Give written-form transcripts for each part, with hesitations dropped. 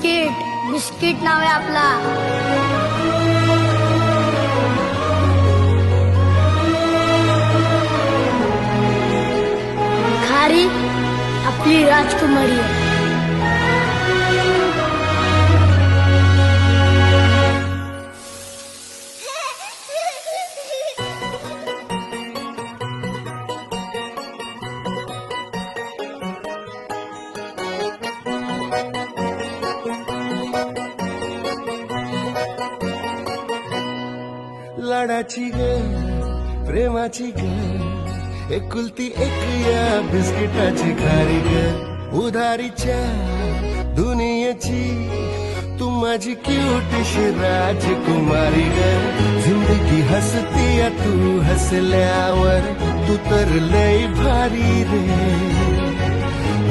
Biscuit biscuit नाव आहे आपला. खारी आपली राजकुमारी आहे. लाडाची ग प्रेमाची ग एकुलती एक या बिस्किटाची खारी ग उधारीच्या दुनियेची तू माझी क्यूटशी राजकुमारी ग. जिंदगी हसती या तू हसल्यावर तू तर लय भारी रे.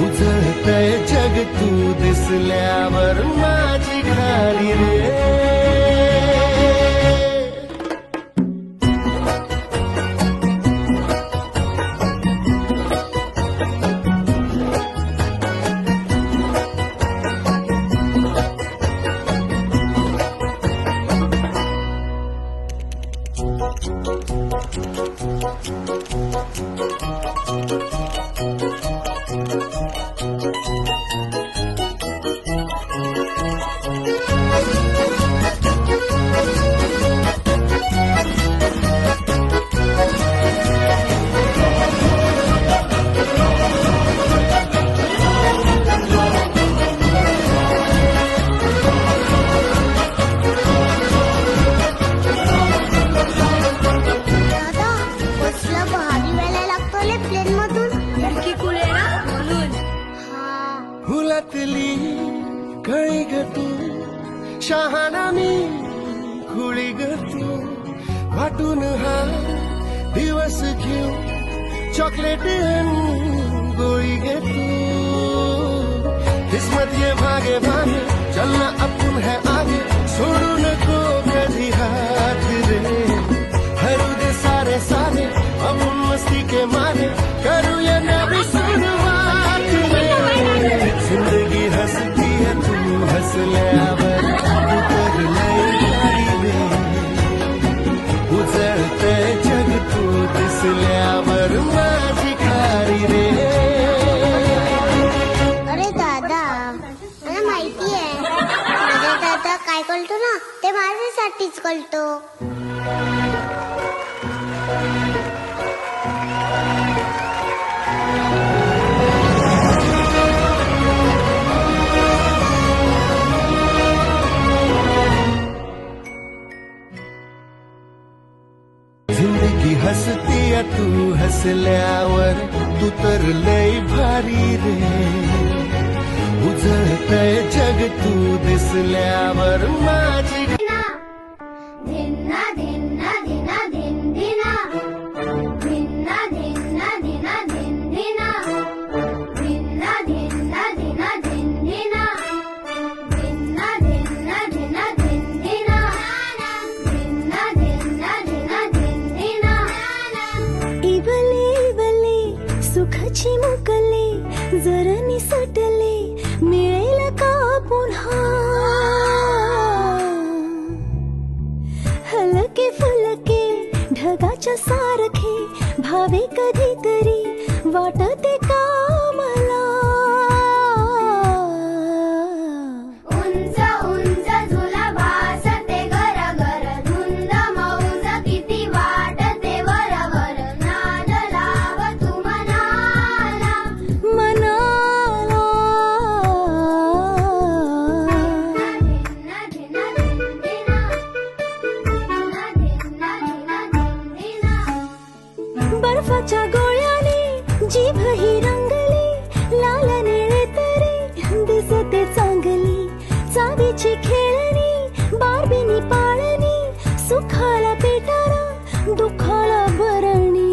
उजळतय जग तू दिसल्यावर माझी खारी रे. फुलातली कळी ग तू शहाणा मी खुळी ग तू वाटून हा दिवस घेऊ चॉकलेट गोळी ग तू. किस्मत ये भागे भागे चलना अपन है आगे छोड़ू नको कधी हाथ रे. हरू दे सारे सारे अपन मस्ती के मारे करू ये नवी शुरुआत रे. जिंदगी हसती है तू हसल्यावर तू तर लय भारी रे. उजळते जग तू दिसल्यावर माझी खारी रे. अरे दादा मला माहिती आहे माझा दादा काय करतो ना ते माझ्यासाठीच करतो. जिंदगी हसती या तू हसल्यावर तू तर लय भारी रे. उजळतय जग तू दिसल्यावर माझी धिन्ना धिन्ना धिना धिन धिना धिन्ना धिन्ना धिना धिन धिना धिन्ना धिन्ना धिना धिन धिना धिन्ना धिन्ना धिना धिन धिना धिन्ना धिन्ना धिना धिन धिना. इवले इवले सुखाची मुकले जरा निसटले मिळेल का पुन्हा. हलके फुलके ढगाच्या सारखे भावे कधीतरी वाटते का मला. उंच उंच झुला भासते घर घर धुंद मौज किती वाटते वर वर. नाद लाव तू मनाला मनाला धिन्ना धिन्ना धिन धिना धिन्ना धिन्ना धिना धिन धिना. बर्फाच्या गोळ्याने जीभ ही रंगली लाल निळे तरी दिसते चांगली. चावीची खेळणी बारबीनी पाळणी सुखाला पेटारा दुखाला भरणी.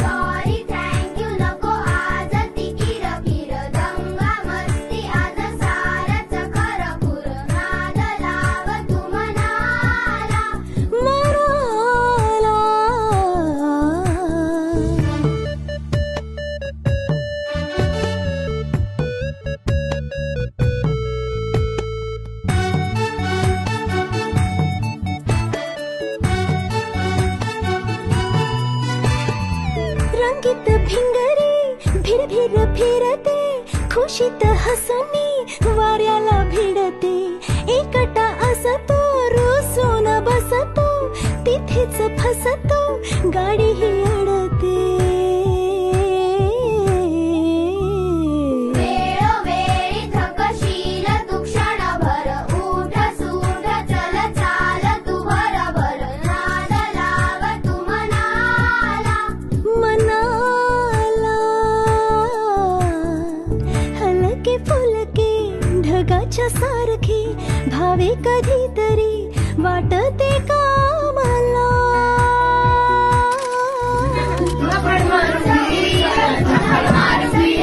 सॉरी थँक्यू नको आज ती किर किर दंगा मस्ती आज सारच खरं खुर. नाद लाव तू मनाला मनाला रांगीत भिंगरी भिर भिर फिरते खुशीत हसनी वाऱ्याला भिडते एकटा असतो रुसून बसतो तिथेच फसतो गाडी ही अडते वेळोवेळी थकशील तू क्षणभर उठ सूठ चल चाल तू भरभर नाद लाव तू मनाला मनाला हलके फुलके ढगाच्या सारखे भावे कधीतरी वाटते का मला मारुती